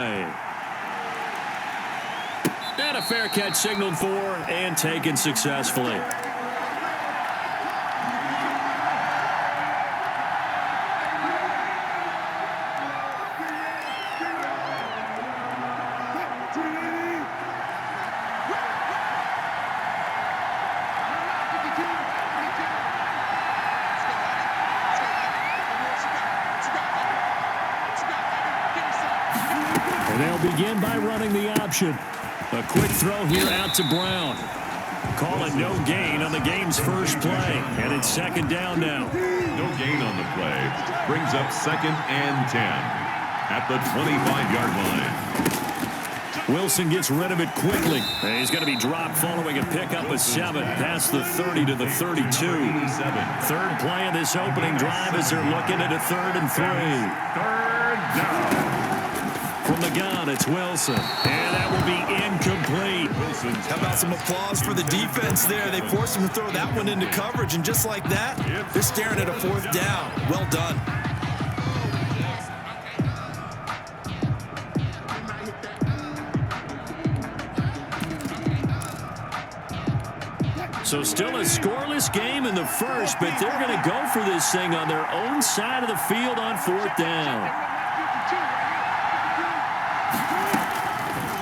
And a fair catch signaled for and taken successfully. And they'll begin by running the option. A quick throw here out to Brown. Call it no gain on the game's first play. And it's second down now. No gain on the play. Brings up 2nd and 10 at the 25-yard line. Wilson gets rid of it quickly. And he's going to be dropped following a pickup of 7 past the 30 to the 32. Third play of this opening drive as they're looking at a 3rd and 3. Third down. From the gun, it's Wilson. And that will be incomplete. How about some applause for the defense there? They forced him to throw that one into coverage, and just like that, they're staring at a 4th down. Well done. So still a scoreless game in the first, but they're going to go for this thing on their own side of the field on 4th down.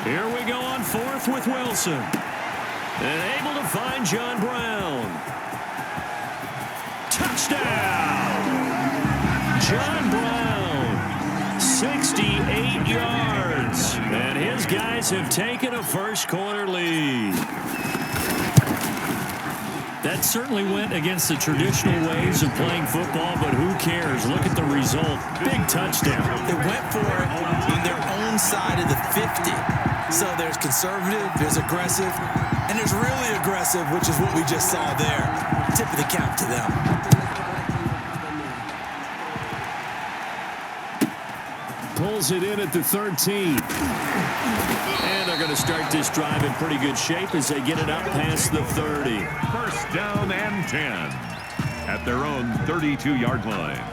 Here we go on 4th with Wilson. And able to find John Brown. Touchdown! John Brown, 68 yards. And his guys have taken a first-quarter lead. That certainly went against the traditional ways of playing football, but who cares? Look at the result. Big touchdown. They went for it on their own side of the 50. So there's conservative, there's aggressive, and there's really aggressive, which is what we just saw there. Tip of the cap to them. Pulls it in at the 13. And they're going to start this drive in pretty good shape as they get it up past the 30. First down and 10 at their own 32-yard line.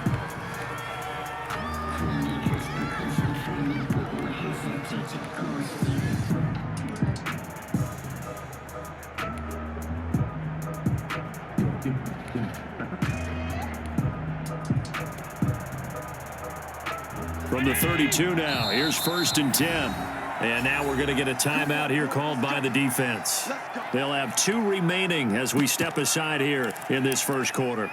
From the 32 now, here's 1st and 10. And now we're going to get a timeout here called by the defense. They'll have 2 remaining as we step aside here in this first quarter.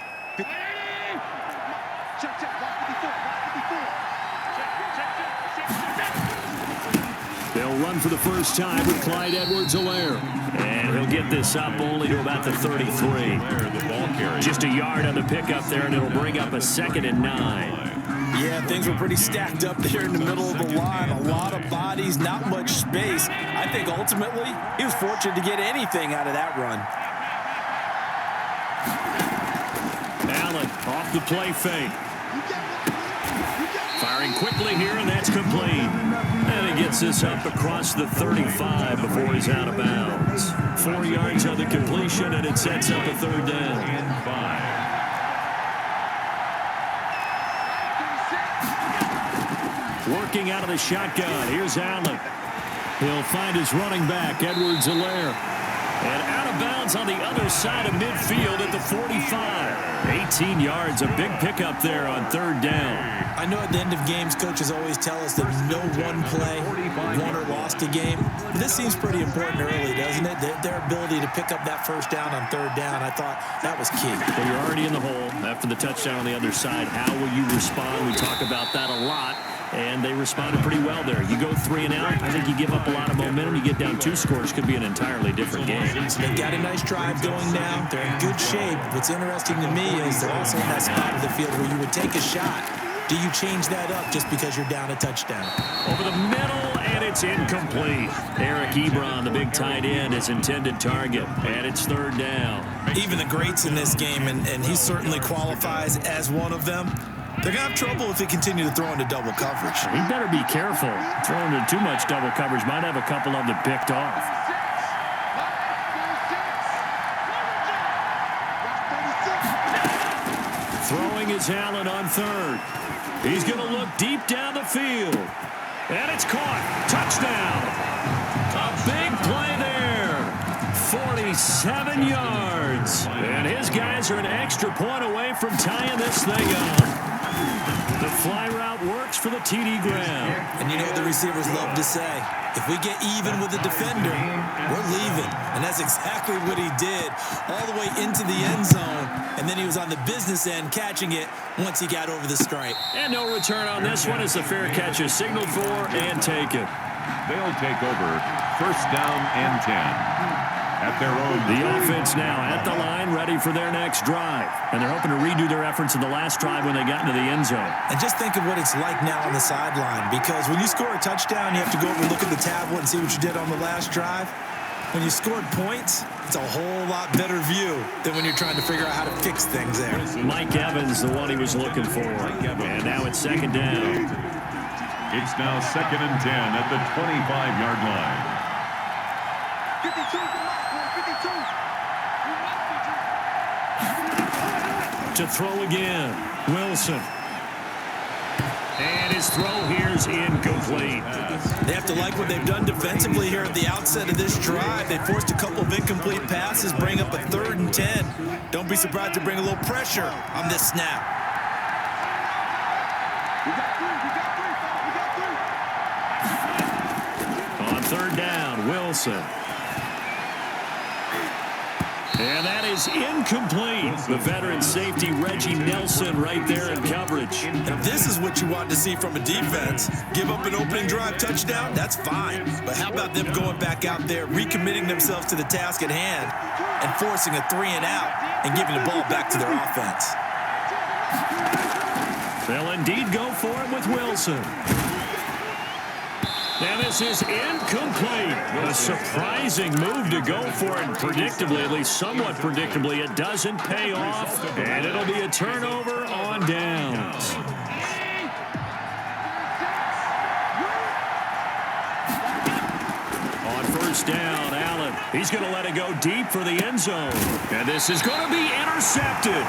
They'll run for the first time with Clyde Edwards-Helaire. And he'll get this up only to about the 33. Just a yard on the pickup there, and it'll bring up a 2nd and 9. Yeah, things were pretty stacked up there in the middle of the line. A lot of bodies, not much space. I think ultimately he was fortunate to get anything out of that run. Allen off the play fake. Firing quickly here, and that's complete. And he gets this up across the 35 before he's out of bounds. 4 yards on the completion, and it sets up a 3rd down. And 5. Working out of the shotgun. Here's Allen. He'll find his running back, Edwards-Helaire. And out of bounds on the other side of midfield at the 45. 18 yards, a big pickup there on 3rd down. I know at the end of games, coaches always tell us that no one play won or lost a game. But this seems pretty important early, doesn't it? Their ability to pick up that first down on 3rd down, I thought that was key. Well, you're already in the hole after the touchdown on the other side. How will you respond? We talk about that a lot. And they responded pretty well there. You go 3 and out, I think you give up a lot of momentum. You get down 2 scores, could be an entirely different game. They got a nice drive going now. They're in good shape. What's interesting to me is they're also in that spot of the field where you would take a shot. Do you change that up just because you're down a touchdown? Over the middle, and it's incomplete. Eric Ebron, the big tight end, is intended target, and it's 3rd down. Even the greats in this game, and he certainly qualifies as one of them, they're going to have trouble if they continue to throw into double coverage. He better be careful. Throwing into too much double coverage might have a couple of them picked off. Throwing is Allen on 3rd. He's going to look deep down the field. And it's caught. Touchdown. A big play there. 47 yards. And his guys are an extra point away from tying this thing up. The fly route works for the TD Graham. And you know what the receivers love to say? If we get even with the defender, we're leaving. And that's exactly what he did, all the way into the end zone. And then he was on the business end catching it once he got over the stripe. And no return on this one as the fair catch is signaled for and taken. They'll take over first down and 10. At their own. The offense now at the line, ready for their next drive. And they're hoping to redo their efforts in the last drive when they got into the end zone. And just think of what it's like now on the sideline, because when you score a touchdown, you have to go over and look at the tablet and see what you did on the last drive. When you scored points, it's a whole lot better view than when you're trying to figure out how to fix things there. Mike Evans, the one he was looking for. And now it's second down. It's now second and 10 at the 25-yard line. To throw again, Wilson. And his throw here's incomplete. They have to like what they've done defensively here at the outset of this drive. They forced a couple of incomplete passes, bring up a 3rd and 10. Don't be surprised to bring a little pressure on this snap. On 3rd down, Wilson. And that is incomplete. The veteran safety, Reggie Nelson, right there in coverage. And this is what you want to see from a defense. Give up an opening drive touchdown, that's fine. But how about them going back out there, recommitting themselves to the task at hand, and forcing a 3-and-out and giving the ball back to their offense? They'll indeed go for it with Wilson. And this is incomplete. A surprising move to go for it. Predictably, at least somewhat predictably, it doesn't pay off. And it'll be a turnover on downs. On 1st down, Allen. He's going to let it go deep for the end zone. And this is going to be intercepted.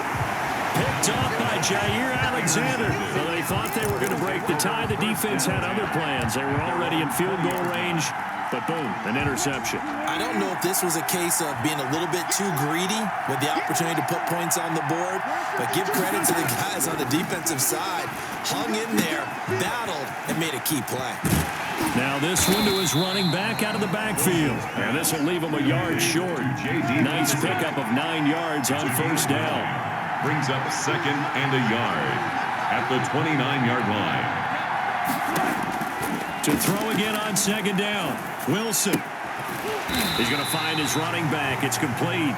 Picked off by Jair Alexander. Well, they thought they were going to break the tie. The defense had other plans. They were already in field goal range, but boom, an interception. I don't know if this was a case of being a little bit too greedy with the opportunity to put points on the board, but give credit to the guys on the defensive side. Hung in there, battled, and made a key play. Now this one to his running back out of the backfield. And this will leave him a yard short. Nice pickup of 9 yards on 1st down. Brings up 2nd and a yard at the 29-yard line. To throw again on 2nd down, Wilson. He's going to find his running back. It's complete.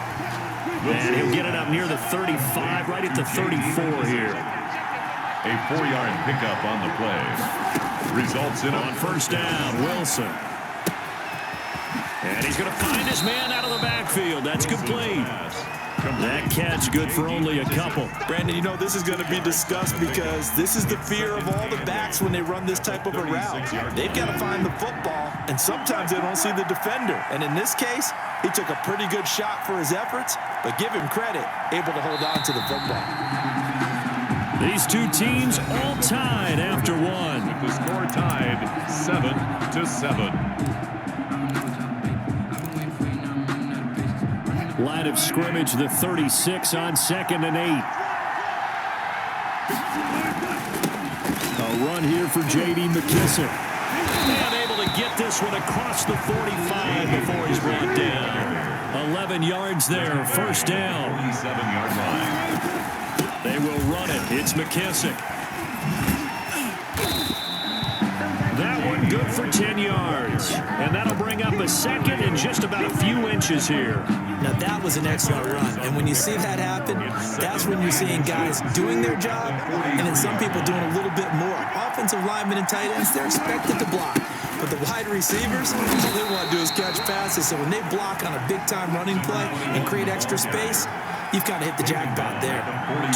And he'll get it up near the 35, right at the 34 here. A 4-yard pickup on the play. Results in on 1st down, Wilson. And he's going to find his man out of the backfield. That's complete. That catch good for only a couple. Brandon, you know this is going to be discussed because this is the fear of all the backs when they run this type of a route. They've got to find the football, and sometimes they don't see the defender. And in this case, he took a pretty good shot for his efforts, but give him credit, able to hold on to the football. These two teams all tied after one. The score tied 7-7. Line of scrimmage, the 36 on 2nd and 8. A run here for J.D. McKissick. And able to get this one across the 45 before he's brought down. 11 yards there, 1st down. 47-yard line. They will run it. It's McKissick. That one good for 10 yards. And that'll bring up a 2nd and just about a few inches here. Now, that was an excellent run. And when you see that happen, that's when you're seeing guys doing their job and then some people doing a little bit more. Offensive linemen and tight ends, they're expected to block. But the wide receivers, all they want to do is catch passes. So when they block on a big-time running play and create extra space, you've kind of hit the jackpot there.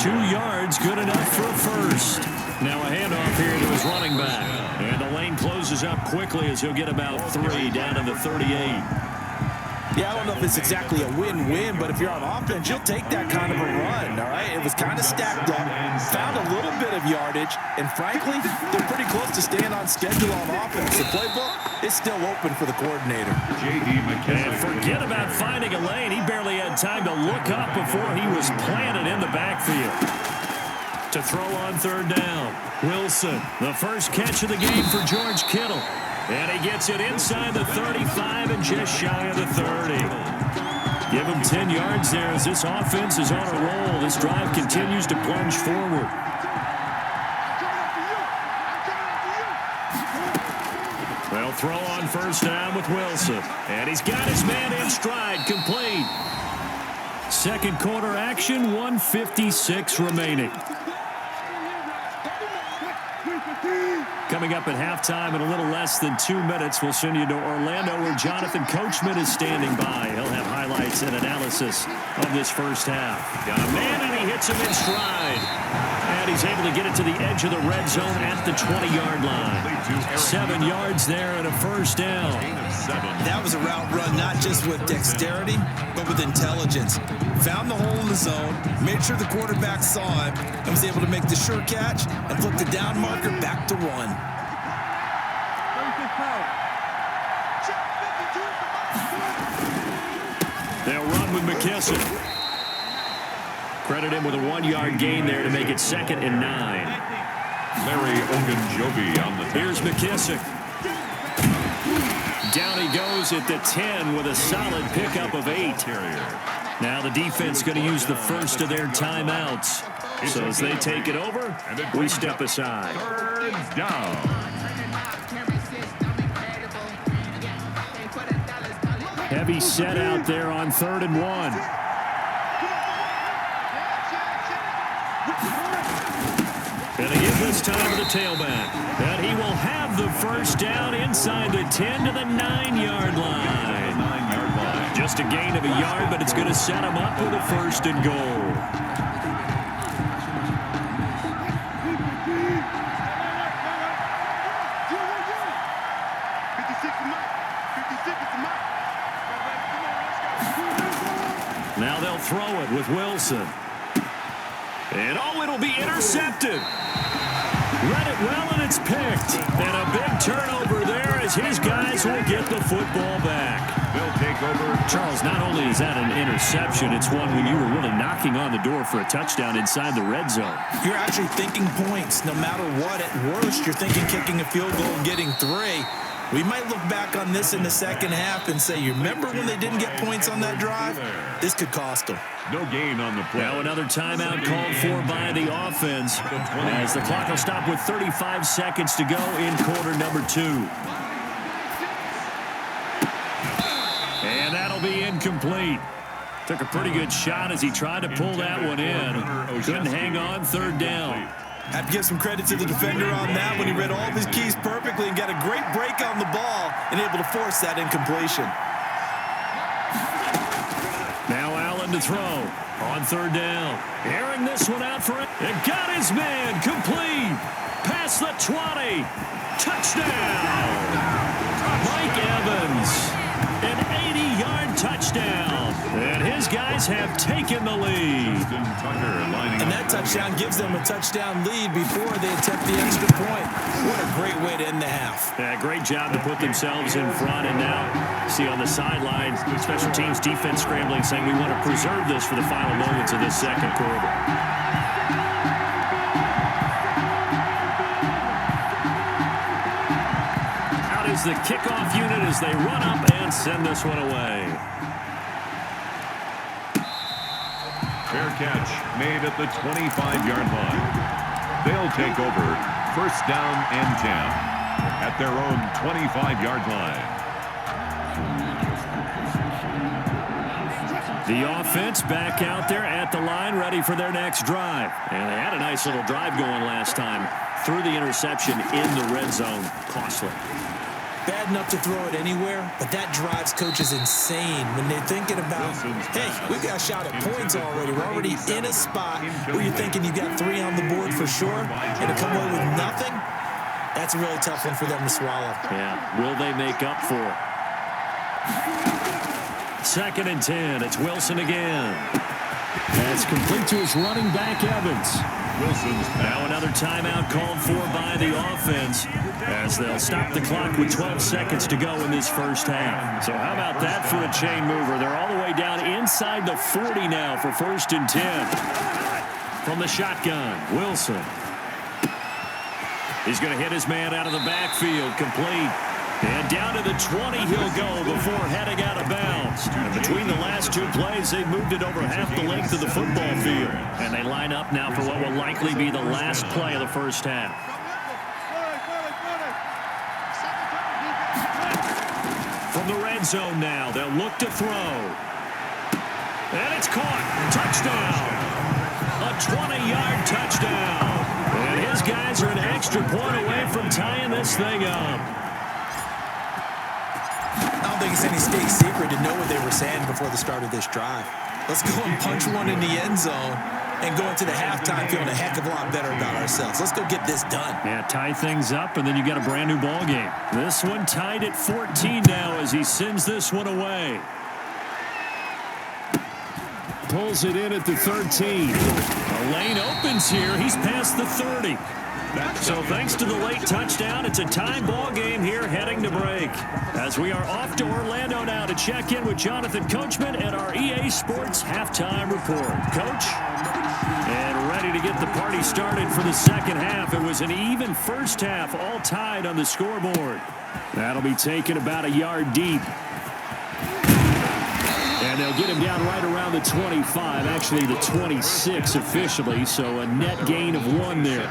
2 yards, good enough for a 1st. Now a handoff here to his running back. And the lane closes up quickly as he'll get about 3 down to the 38. Yeah, I don't know if it's exactly a win-win, but if you're on offense, you'll take that kind of a run, all right? It was kind of stacked up, found a little bit of yardage, and frankly, they're pretty close to staying on schedule on offense. The playbook is still open for the coordinator. And forget about finding a lane. He barely had time to look up before he was planted in the backfield. To throw on third down, Wilson, the first catch of the game for George Kittle. And he gets it inside the 35 and just shy of the 30. Give him 10 yards there as this offense is on a roll. This drive continues to plunge forward. They'll throw on first down with Wilson. And he's got his man in stride, complete. Second quarter action, 1:56 remaining. Coming up at halftime in a little less than 2 minutes, we'll send you to Orlando where Jonathan Coachman is standing by. He'll have highlights and analysis of this first half. Got a man and he hits him in stride. And he's able to get it to the edge of the red zone at the 20-yard line. 7 yards there and a first down. That was a route run not just with dexterity, but with intelligence. Found the hole in the zone, made sure the quarterback saw him, and was able to make the sure catch and flip the down marker back to 1. They'll run with McKissick. Credit him with a 1-yard gain there to make it 2nd and 9. Larry Ogunjobi on the tackle. Here's McKissick. Down he goes at the 10 with a solid pickup of 8. Now the defense going to use the first of their timeouts. So as they take it over, we step aside. Third down. Heavy set out there on 3rd and 1. And they give this time to the tailback. And he will have the first down inside the 10 to the 9-yard line. 9-yard line. Just a gain of a yard, but it's going to set him up with a 1st and goal. Now they'll throw it with Wilson. And oh, it'll be intercepted. Read it well, and it's picked. And a big turnover there as his guys will get the football back. They'll take over. Charles, not only is that an interception, it's one when you were really knocking on the door for a touchdown inside the red zone. You're actually thinking points. No matter what, at worst, you're thinking kicking a field goal and getting 3. We might look back on this in the second half and say, you remember when they didn't get points on that drive? This could cost them. No gain on the play. Now another timeout called for by the offense as the clock will stop with 35 seconds to go in quarter number 2. And that'll be incomplete. Took a pretty good shot as he tried to pull that one in. Couldn't hang on, 3rd down. Have to give some credit to the defender on that when he read all of his keys perfectly and got a great break on the ball and able to force that incompletion. Now Allen to throw on 3rd down. Airing this one out for it. And got his man complete. Past the 20. Touchdown. Mike Evans. An 80-yard touchdown. And his guys have taken the lead. And that touchdown gives them a touchdown lead before they attempt the extra point. What a great way to end the half. Yeah, great job to put themselves in front. And now, see on the sideline, special teams defense scrambling, saying we want to preserve this for the final moments of this second quarter. Out is the kickoff unit as they run up and send this one away. Fair catch made at the 25-yard line. They'll take over 1st down and 10 at their own 25-yard line. The offense back out there at the line, ready for their next drive. And they had a nice little drive going last time. Threw the interception in the red zone. Costly. Bad enough to throw it anywhere, but that drives coaches insane when they're thinking about, hey, we've got a shot at points already. We're already in a spot where you're thinking you got 3 on the board for sure, and to come away with nothing, that's a really tough one for them to swallow. Yeah, will they make up for it? 2nd and 10. It's Wilson again. That's complete to his running back, Evans. Wilson's now another timeout called for by the offense as they'll stop the clock with 12 seconds to go in this first half. So how about that for a chain mover? They're all the way down inside the 40 now for 1st and 10. From the shotgun, Wilson. He's going to hit his man out of the backfield, complete. And down to the 20 he'll go before heading out of bounds. And between the last two plays, they've moved it over half the length of the football field. And they line up now for what will likely be the last play of the first half. From the red zone now, they'll look to throw. And it's caught. Touchdown. A 20-yard touchdown. And his guys are an extra point away from tying this thing up. I don't think it's any state secret to know what they were saying before the start of this drive. Let's go and punch one in the end zone and go into the halftime feeling a heck of a lot better about ourselves. Let's go get this done. Yeah, tie things up, and then you got a brand new ball game. This one tied at 14 now as he sends this one away. Pulls it in at the 13. A lane opens here. He's past the 30. So thanks to the late touchdown, it's a tie ball game here heading to break. As we are off to Orlando now to check in with Jonathan Coachman at our EA Sports Halftime Report. Coach? And ready to get the party started for the second half. It was an even first half, all tied on the scoreboard. That'll be taken about a yard deep. And they'll get him down right around the 25, actually the 26 officially, so a net gain of 1 there.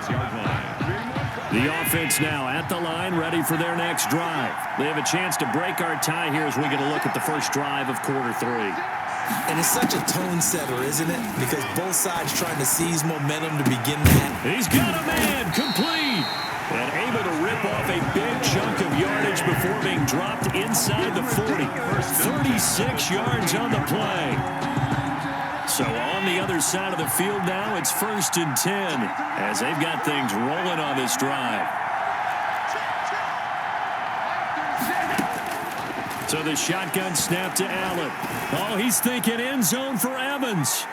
The offense now at the line, ready for their next drive. They have a chance to break our tie here as we get a look at the first drive of quarter 3. And it's such a tone setter, isn't it? Because both sides trying to seize momentum to begin that. He's got a man, complete. And able to rip off a big chunk of yardage before being dropped inside the 40. 36 yards on the play. So on the other side of the field now, it's 1st and 10 as they've got things rolling on this drive. So the shotgun snap to Allen. Oh, he's thinking end zone for Evans.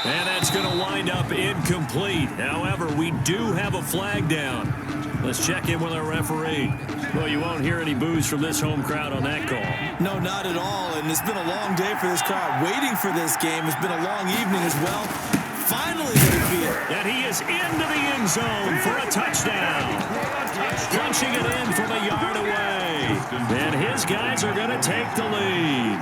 And that's going to wind up incomplete. However, we do have a flag down. Let's check in with our referee. Well, you won't hear any boos from this home crowd on that call. No, not at all. And it's been a long day for this crowd waiting for this game. It's been a long evening as well. Finally, they feel it. And he is into the end zone for a touchdown. Punching it in from a yard away. And his guys are going to take the lead.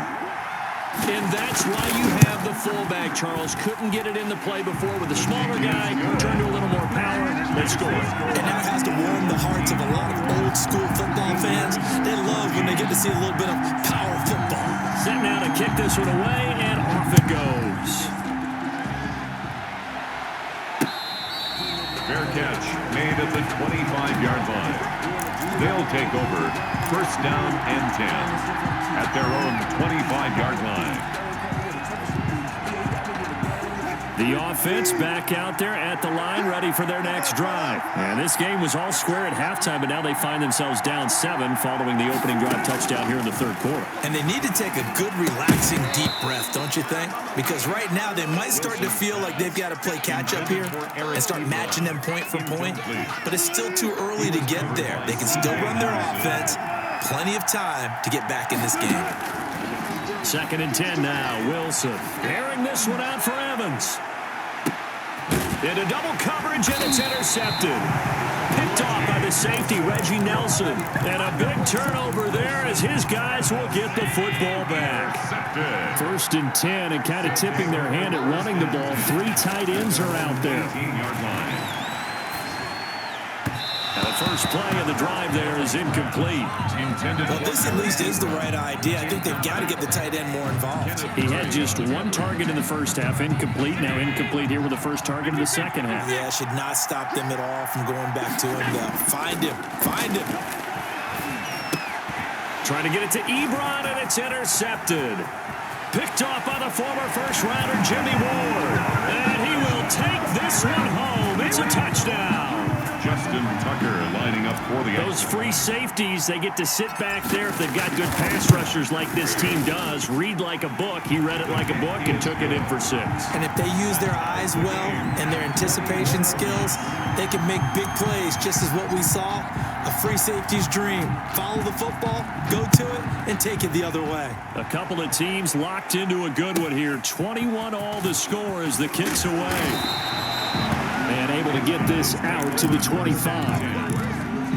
And that's why you have the fullback, Charles. Couldn't get it in the play before with the smaller guy. Turned to a little more power. They scored. And that has to warm the hearts of a lot of old school football fans. They love when they get to see a little bit of power football. Set now to kick this one away, and off it goes. Fair catch made at the 25-yard line. They'll take over 1st down and 10 at their own 25-yard line. The offense back out there at the line, ready for their next drive. And this game was all square at halftime, but now they find themselves down 7 following the opening drive touchdown here in the 3rd quarter. And they need to take a good, relaxing, deep breath, don't you think? Because right now they might start to feel like they've got to play catch-up here and start matching them point for point. But it's still too early to get there. They can still run their offense. Plenty of time to get back in this game. 2nd and 10 now. Wilson airing this one out for Evans. Into double coverage, and it's intercepted. Picked off by the safety, Reggie Nelson. And a big turnover there as his guys will get the football back. 1st and 10, and kind of tipping their hand at running the ball. 3 tight ends are out there. And the first play of the drive there is incomplete. Well, this at least is the right idea. I think they've got to get the tight end more involved. He had just 1 target in the first half, incomplete. Now incomplete here with the first target of the second half. Yeah, should not stop them at all from going back to him. Find him. Find him. Trying to get it to Ebron, and it's intercepted. Picked off by the former first-rounder Jimmy Ward. And he will take this one home. It's a touchdown. Justin Tucker lining up for the Those free safeties, they get to sit back there if they've got good pass rushers like this team does. Read like a book. He read it like a book and took it in for 6. And if they use their eyes well and their anticipation skills, they can make big plays, just as what we saw. A free safety's dream. Follow the football, go to it, and take it the other way. A couple of teams locked into a good one here. 21 all the score as the kick's away. And able to get this out to the 25.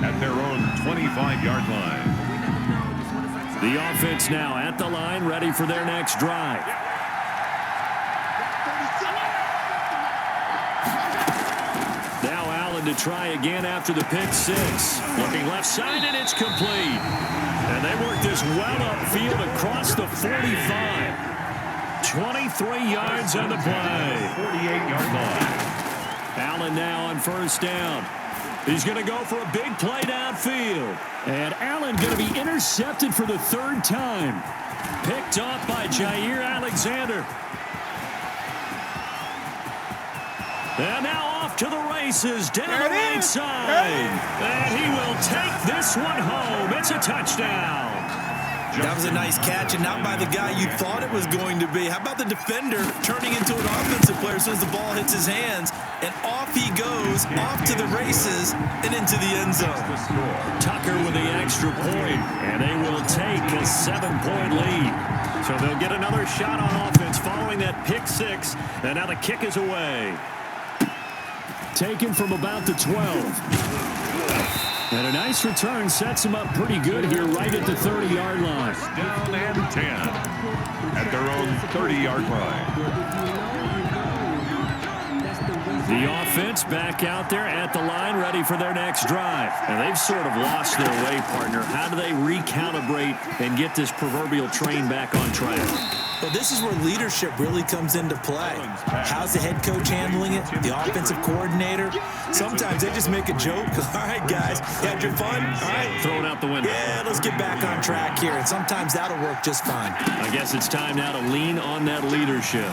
At their own 25-yard line. The offense now at the line, ready for their next drive. Now Allen to try again after the pick 6. Looking left side, and it's complete. And they work this well upfield across the 45. 23 yards on the play. 48-yard line. Allen now on first down. He's going to go for a big play downfield. And Allen going to be intercepted for the 3rd time. Picked off by Jair Alexander. And now off to the races down the right side. And he will take this one home. It's a touchdown. That was a nice catch, and not by the guy you thought it was going to be. How about the defender turning into an offensive player as soon as the ball hits his hands, and off he goes, off to the races, and into the end zone. Tucker with the extra point, and they will take a 7-point lead. So they'll get another shot on offense following that pick 6, and now the kick is away. Taken from about the 12. And a nice return sets them up pretty good here right at the 30-yard line. Down and 10 at their own 30-yard line. The offense back out there at the line, ready for their next drive. And they've sort of lost their way, partner. How do they recalibrate and get this proverbial train back on track? Well, this is where leadership really comes into play. How's the head coach handling it? The offensive coordinator? Sometimes they just make a joke. All right, guys, you had your fun? All right. Throw it out the window. Yeah, let's get back on track here. And sometimes that'll work just fine. I guess it's time now to lean on that leadership.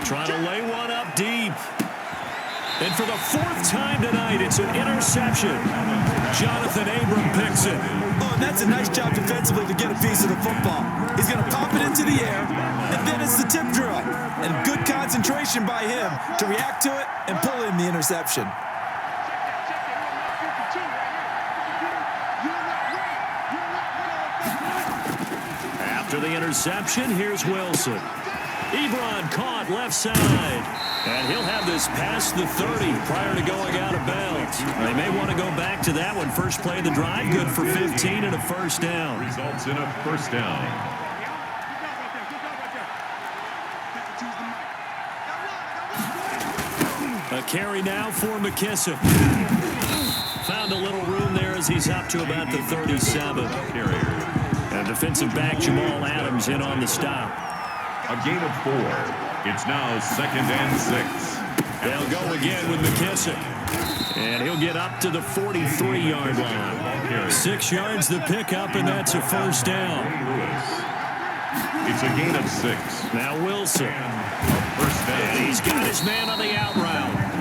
Trying to lay one up deep. And for the 4th time tonight, it's an interception. Jonathan Abram picks it. Oh, and that's a nice job defensively to get a piece of the football. He's going to pop it into the air, and then it's the tip drill. And good concentration by him to react to it and pull in the interception. After the interception, here's Wilson. Ebron caught left side. And he'll have this past the 30 prior to going out of bounds. They may want to go back to that one. First play of the drive, good for 15 and a first down. Results in a first down. A carry now for McKissick. Found a little room there as he's up to about the 37. And defensive back Jamal Adams in on the stop. A gain of 4. It's now 2nd and 6. They'll go again with McKissick. And he'll get up to the 43-yard line. 6 yards the pickup, and that's a first down. It's a gain of 6. Now Wilson. First down. And he's got his man on the out route.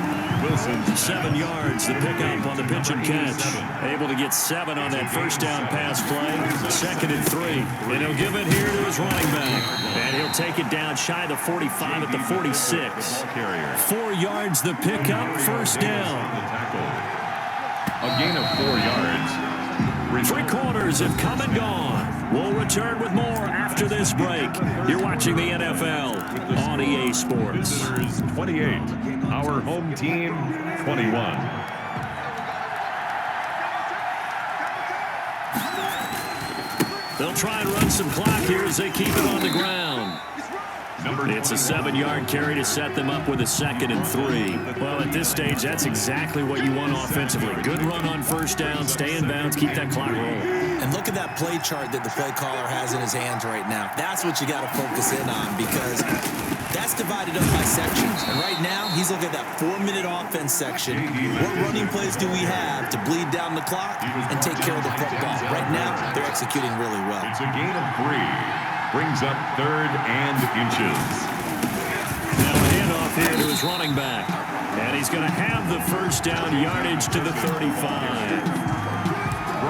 Wilson. 7 yards, the pickup on the pitch and catch. Able to get 7 on that first down pass play. 2nd and 3. And he'll give it here to his running back. And he'll take it down shy of the 45 at the 46. 4 yards, the pickup, first down. A gain of 4 yards. 3 quarters have come and gone. We'll return with more after this break. You're watching the NFL on EA Sports. 28. Our home team, 21. They'll try and run some clock here as they keep it on the ground. It's a 7-yard carry to set them up with a 2nd and 3. Well, at this stage, that's exactly what you want offensively. Good run on first down, stay in bounds, keep that clock rolling. And look at that play chart that the play caller has in his hands right now. That's what you got to focus in on, because that's divided up by sections. And right now, he's looking at that 4-minute offense section. What running plays do we have to bleed down the clock and take care of the football? Right now, they're executing really well. It's a gain of 3. Brings up 3rd and inches. Now a handoff here to his running back. And he's going to have the first down, yardage to the 35.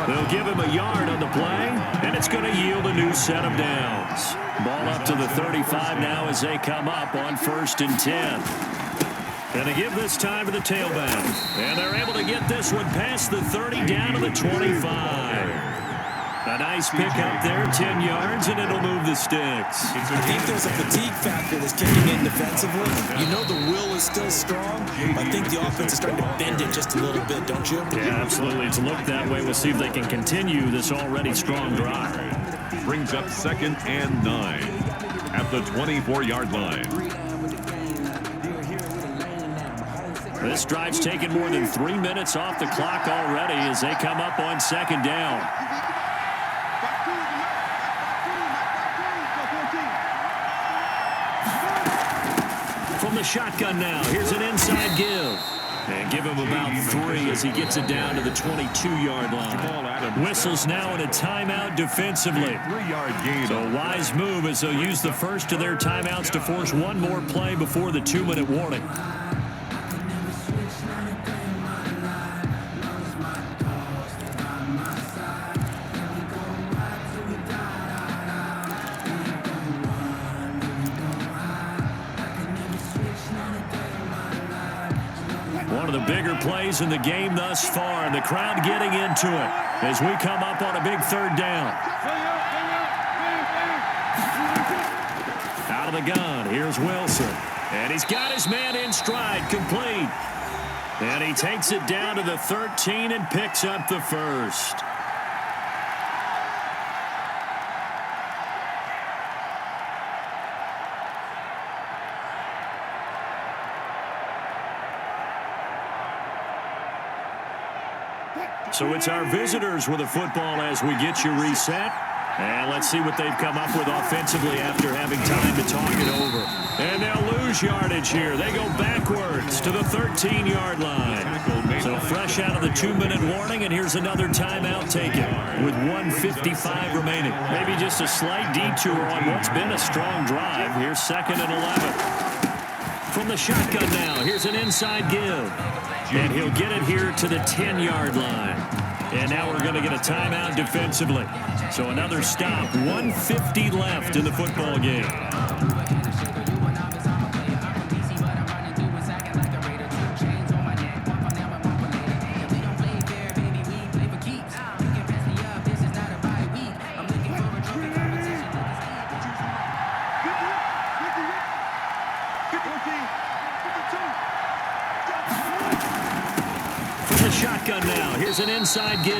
They'll give him a yard on the play, and it's going to yield a new set of downs. Ball up to the 35 now as they come up on 1st and 10. And they give this time to the tailback. And they're able to get this one past the 30 down to the 25. A nice pick up there, 10 yards, and it'll move the sticks. I think there's a fatigue factor that's kicking in defensively. You know the will is still strong, but I think the offense is starting to bend it just a little bit, don't you? Yeah, absolutely. It's looked that way. We'll see if they can continue this already strong drive. Brings up 2nd and 9 at the 24-yard line. This drive's taken more than 3 minutes off the clock already as they come up on 2nd down. From the shotgun now, here's an inside give. And give him about 3 as he gets it down to the 22-yard line. Whistles now in a timeout defensively. 3-yard gain. So a wise move as they'll use the first of their timeouts to force one more play before the 2-minute warning. One of the bigger plays in the game thus far, and the crowd getting into it as we come up on a big 3rd down. Out of the gun, here's Wilson. And he's got his man in stride, complete. And he takes it down to the 13 and picks up the first. So it's our visitors with the football as we get you reset. And let's see what they've come up with offensively after having time to talk it over. And they'll lose yardage here. They go backwards to the 13-yard line. So fresh out of the 2-minute warning, and here's another timeout taken with 1:55 remaining. Maybe just a slight detour on what's been a strong drive. Here's 2nd and 11. From the shotgun now, here's an inside give. And he'll get it here to the 10-yard line. And now we're going to get a timeout defensively. So another stop, 1:50 left in the football game. Shotgun now. Here's an inside give.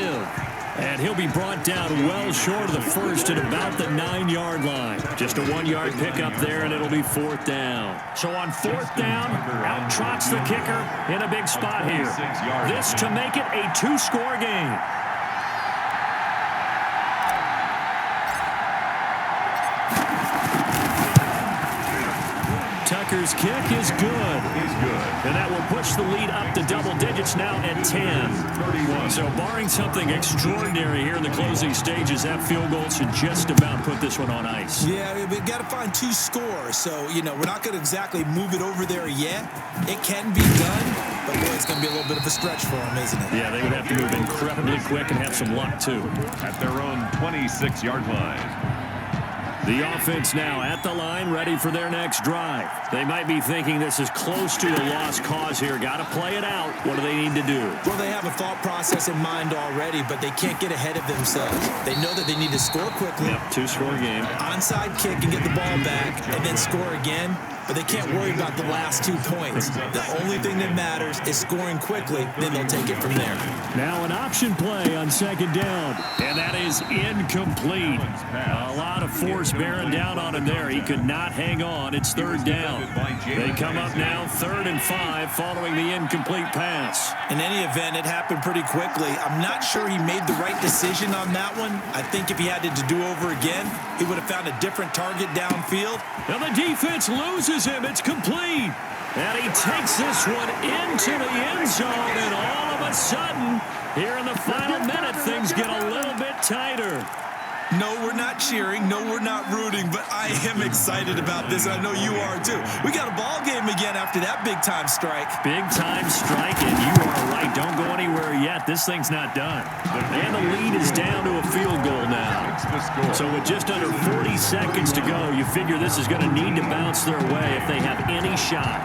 And he'll be brought down well short of the first at about the 9-yard line. Just a 1-yard pickup there, and it'll be 4th down. So on 4th down, out trots the kicker in a big spot here. This to make it a 2-score game. Tucker's kick is good. He's good. And that will push the lead up to double digits now at 10. 31. So barring something extraordinary here in the closing stages, that field goal should just about put this one on ice. Yeah, we've got to find 2 scores. So, we're not going to exactly move it over there yet. It can be done, but boy, it's going to be a little bit of a stretch for them, isn't it? Yeah, they would have to move incredibly quick and have some luck, too. At their own 26-yard line. The offense now at the line, ready for their next drive. They might be thinking this is close to a lost cause here. Got to play it out. What do they need to do? Well, they have a thought process in mind already, but they can't get ahead of themselves. They know that they need to score quickly. Yep, 2-score game. Onside kick and get the ball back, and then score again. But they can't worry about the last 2 points. The only thing that matters is scoring quickly, then they'll take it from there. Now an option play on 2nd down, and that is incomplete. A lot of force bearing down on him there. He could not hang on. It's 3rd down. They come up now 3rd and 5 following the incomplete pass. In any event, it happened pretty quickly. I'm not sure he made the right decision on that one. I think if he had to do over again, he would have found a different target downfield. Now the defense loses him. It's complete. And he takes this one into the end zone, and all of a sudden, here in the final minute, things get a little bit tighter. No, we're not cheering. No, we're not rooting, but I am excited about this. I know you are too. We got a ball game again after that big-time strike. Big-time strike, and you are right. Don't go anywhere yet. This thing's not done. And the lead is down to a field goal now. So with just under 40 seconds to go, you figure this is going to need to bounce their way if they have any shot.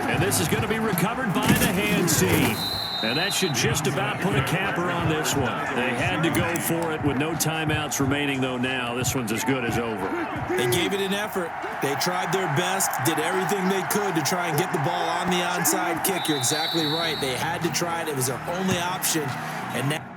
And this is going to be recovered by the hands team. And that should just about put a capper on this one. They had to go for it with no timeouts remaining, though now. This one's as good as over. They gave it an effort. They tried their best, did everything they could to try and get the ball on the onside kick. You're exactly right. They had to try it. It was their only option. And now